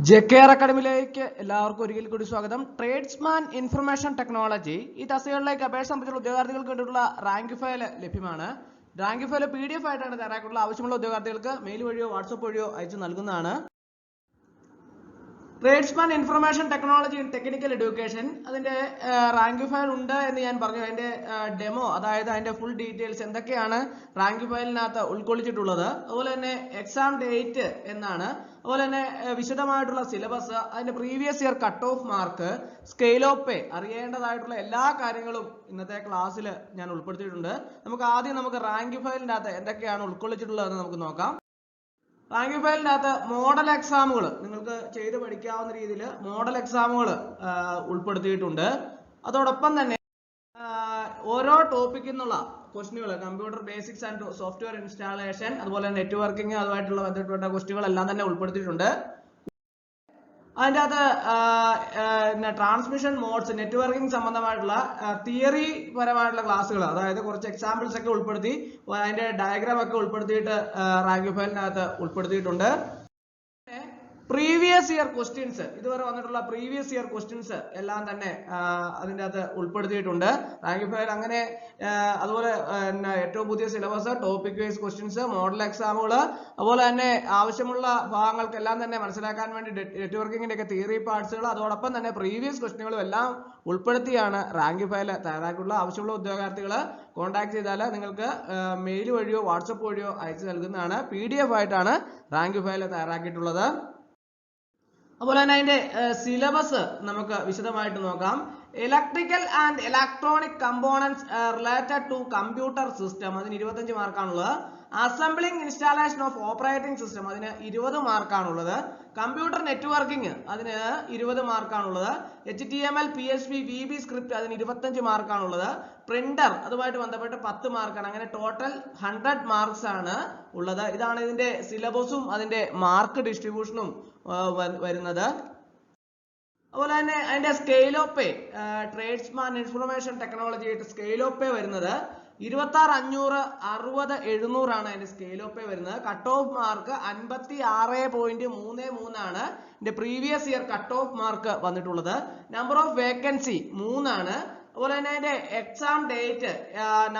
ജെകെആർ അക്കാഡമിയിലേക്ക് എല്ലാവർക്കും ഒരിക്കൽ കൂടി സ്വാഗതം. ട്രേഡ്സ്മാൻ ഇൻഫർമേഷൻ ടെക്നോളജി ഈ തസ്തികകളിലേക്ക് അപേക്ഷ സംബന്ധിച്ചുള്ള ഉദ്യോഗാർത്ഥികൾക്ക് വേണ്ടിയിട്ടുള്ള റാങ്ക് ഫയൽ ലഭ്യമാണ്. റാങ്ക് ഫയൽ PDF ആയിട്ടാണ് തയ്യാറാക്കിയിട്ടുള്ള. ആവശ്യമുള്ള ഉദ്യോഗാർത്ഥികൾക്ക് മെയിൽ വഴിയോ വാട്സപ്പ് വഴിയോ അയച്ചു നൽകുന്നതാണ്. Tradesman information technology in technical education അതിന്റെ റാങ്ക് ഫയൽ ഉണ്ട് എന്ന് ഞാൻ പറഞ്ഞു. അതിന്റെ ഡെമോ, അതായത് അതിന്റെ ഫുൾ ഡീറ്റെയിൽസ് എന്തൊക്കെയാണ് റാങ്ക് ഫയലിനകത്ത് ഉൾക്കൊള്ളിച്ചിട്ടുള്ളത്, അതുപോലെ തന്നെ എക്സാം ഡേറ്റ് എന്നാണ്, അതുപോലെ തന്നെ വിശദമായിട്ടുള്ള സിലബസ്, അതിന്റെ previous year cut off mark, scale of pay, അറിയേണ്ടതായിട്ടുള്ള എല്ലാ കാര്യങ്ങളും ഇന്നത്തെ ക്ലാസ്സിൽ ഞാൻ ഉൾപ്പെടുത്തിയിട്ടുണ്ട്. നമുക്ക് റാങ്ക് ഫയലിന്റെ അകത്ത് എന്തൊക്കെയാണ് ഉൾക്കൊള്ളിച്ചിട്ടുള്ളതെന്ന് നമുക്ക് നോക്കാം. റാങ്ക് ഫയലിനകത്ത് മോഡൽ എക്സാമുകൾ നിങ്ങൾക്ക് ചെയ്ത് പഠിക്കാവുന്ന രീതിയിൽ മോഡൽ എക്സാമുകൾ ഉൾപ്പെടുത്തിയിട്ടുണ്ട്. അതോടൊപ്പം തന്നെ ഓരോ ടോപ്പിക്കിൽ നിന്നുള്ള ക്വസ്റ്റ്യനുകൾ, computer basics and software installation, അതുപോലെ നെറ്റ്വർക്കിംഗ് അതുമായിട്ടുള്ള ബന്ധപ്പെട്ട ക്വസ്റ്റ്യനുകൾ എല്ലാം തന്നെ ഉൾപ്പെടുത്തിയിട്ടുണ്ട്. അതിൻ്റെ അകത്ത് ട്രാൻസ്മിഷൻ മോഡ്സ്, നെറ്റ്വർക്കിംഗ് സംബന്ധമായിട്ടുള്ള തിയറി പരമായിട്ടുള്ള ക്ലാസ്സുകൾ, അതായത് കുറച്ച് എക്സാമ്പിൾസ് ഒക്കെ ഉൾപ്പെടുത്തി അതിന്റെ ഡയഗ്രാം ഒക്കെ ഉൾപ്പെടുത്തിയിട്ട് റാങ്ക് ഫയലിനകത്ത് ഉൾപ്പെടുത്തിയിട്ടുണ്ട്. പ്രീവിയസ് ഇയർ ക്വസ്റ്റ്യൻസ്, ഇതുവരെ വന്നിട്ടുള്ള പ്രീവിയസ് ഇയർ ക്വസ്റ്റ്യൻസ് എല്ലാം തന്നെ അതിൻ്റെ അകത്ത് ഉൾപ്പെടുത്തിയിട്ടുണ്ട്. റാങ്ക് ഫയൽ അങ്ങനെ അതുപോലെ ഏറ്റവും പുതിയ syllabus, topic wise questions, model എക്സാമുകൾ, അതുപോലെ തന്നെ ആവശ്യമുള്ള ഭാഗങ്ങൾക്കെല്ലാം തന്നെ മനസ്സിലാക്കാൻ വേണ്ടി നെറ്റ്വർക്കിങ്ങിന്റെ ഒക്കെ തിയറി പാർട്സുകൾ, അതോടൊപ്പം തന്നെ പ്രീവിയസ് ക്വസ്റ്റ്യനുകളും എല്ലാം ഉൾപ്പെടുത്തിയാണ് റാങ്ക് ഫയൽ തയ്യാറാക്കിയിട്ടുള്ള. ആവശ്യമുള്ള ഉദ്യോഗാർത്ഥികൾ കോൺടാക്ട് ചെയ്താൽ നിങ്ങൾക്ക് മെയിൽ വഴിയോ വാട്സപ്പ് വഴിയോ അയച്ചു നൽകുന്നതാണ്. PDF ആയിട്ടാണ് റാങ്ക് ഫയൽ തയ്യാറാക്കിയിട്ടുള്ളത്. അതുപോലെ തന്നെ അതിന്റെ സിലബസ് നമുക്ക് വിശദമായിട്ട് നോക്കാം. Electrical and electronic components related to computer system, അതിന് 25 മാർക്കാണുള്ളത്. Assembling installation of operating system, അതിന് 20 മാർക്കാണുള്ളത്. കമ്പ്യൂട്ടർ നെറ്റ്വർക്കിംഗ്, അതിന് 20 മാർക്കാണുള്ളത്. HTML PHP VB സ്ക്രിപ്റ്റ്, അതിന് 25 മാർക്കാണുള്ളത്. പ്രിന്റർ, അതുമായിട്ട് ബന്ധപ്പെട്ട് 10 മാർക്കാണ്. അങ്ങനെ ടോട്ടൽ 100 മാർക്സ് ആണ് ഉള്ളത്. ഇതാണ് ഇതിന്റെ സിലബസും അതിന്റെ മാർക്ക് ഡിസ്ട്രിബ്യൂഷനും വരുന്നത്. അതുപോലെ തന്നെ അതിന്റെ scale of pay, tradesman information technology scale of പേ വരുന്നത് 26,500, 60, 700 ആണ് അതിന്റെ സ്കെയിൽ ഓഫ് പേ വരുന്നത്. കട്ട് ഓഫ് മാർക്ക് 56.33 ആണ് ഇതിന്റെ previous year cut off mark വന്നിട്ടുള്ളത്. നമ്പർ ഓഫ് വേക്കൻസി 3 ആണ്. അതുപോലെ തന്നെ അതിന്റെ exam date,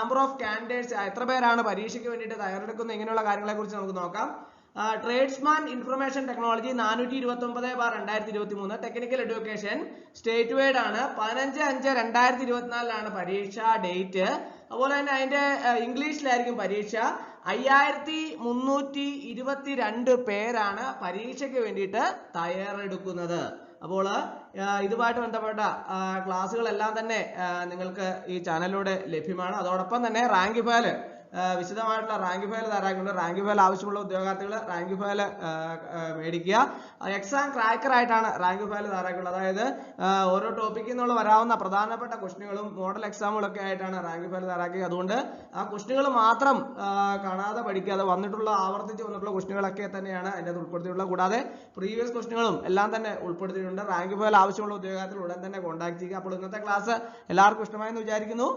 number of candidates, എത്ര പേരാണ് പരീക്ഷയ്ക്ക് വേണ്ടിയിട്ട് തയ്യാറെടുക്കുന്നത്, ഇങ്ങനെയുള്ള കാര്യങ്ങളെ കുറിച്ച് നമുക്ക് നോക്കാം. Tradesman information technology 429/2023 technical education state wide ആണ്. 15/5/2024 പരീക്ഷാ ഡേറ്റ്. അതുപോലെ തന്നെ അതിന്റെ ഇംഗ്ലീഷിലായിരിക്കും പരീക്ഷ. 5322 പേരാണ് പരീക്ഷയ്ക്ക് വേണ്ടിയിട്ട് തയ്യാറെടുക്കുന്നത്. അപ്പോൾ ഇതുമായിട്ട് ബന്ധപ്പെട്ട ക്ലാസ്സുകളെല്ലാം തന്നെ നിങ്ങൾക്ക് ഈ ചാനലിലൂടെ ലഭ്യമാണ്. അതോടൊപ്പം തന്നെ റാങ്ക് ഫയൽ, വിശദമായിട്ടുള്ള റാങ്ക് ഫയൽ തയ്യാറാക്കിയിട്ടുണ്ട്. റാങ്ക് ഫയൽ ആവശ്യമുള്ള ഉദ്യോഗാർത്ഥികൾ റാങ്ക് ഫയൽ മേടിക്കുക. എക്സാം ക്രാക്കർ ആയിട്ടാണ് റാങ്ക് ഫയൽ തയ്യാറാക്കിയിട്ടുള്ളത്. അതായത് ഓരോ ടോപ്പിക്കിൽ നിന്നുള്ള വരാവുന്ന പ്രധാനപ്പെട്ട ക്വസ്റ്റ്യനുകളും മോഡൽ എക്സാമുകളൊക്കെ ആയിട്ടാണ് റാങ്ക് ഫയൽ തയ്യാറാക്കിയത്. അതുകൊണ്ട് ആ ക്വസ്റ്റ്യനുകൾ മാത്രം കാണാതെ പഠിക്കുക. അത് ആവർത്തിച്ച് വന്നിട്ടുള്ള ക്വസ്റ്റ്യനുകളൊക്കെ തന്നെയാണ് അതിൻ്റെ അത് ഉൾപ്പെടുത്തിയിട്ടുള്ളത്. കൂടാതെ പ്രീവിയസ് ക്വസ്റ്റ്യനുകളും എല്ലാം തന്നെ ഉൾപ്പെടുത്തിയിട്ടുണ്ട്. റാങ്ക് ഫയൽ ആവശ്യമുള്ള ഉദ്യോഗാർത്ഥികൾ ഉടൻ തന്നെ കോൺടാക്ട് ചെയ്യുക. അപ്പോൾ ഇന്നത്തെ ക്ലാസ് എല്ലാവർക്കും ഇഷ്ടമായെന്ന് വിചാരിക്കുന്നു.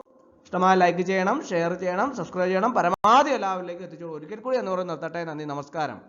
ഇഷ്ടമായ ലൈക്ക് ചെയ്യണം, ഷെയർ ചെയ്യണം, സബ്സ്ക്രൈബ് ചെയ്യണം. പരമാവധി എല്ലാവരിലേക്കും എത്തിച്ചോളൂ. ഒരിക്കൽ കൂടി എന്ന് പറയുന്നത് നിർത്തട്ടെ. നന്ദി, നമസ്കാരം.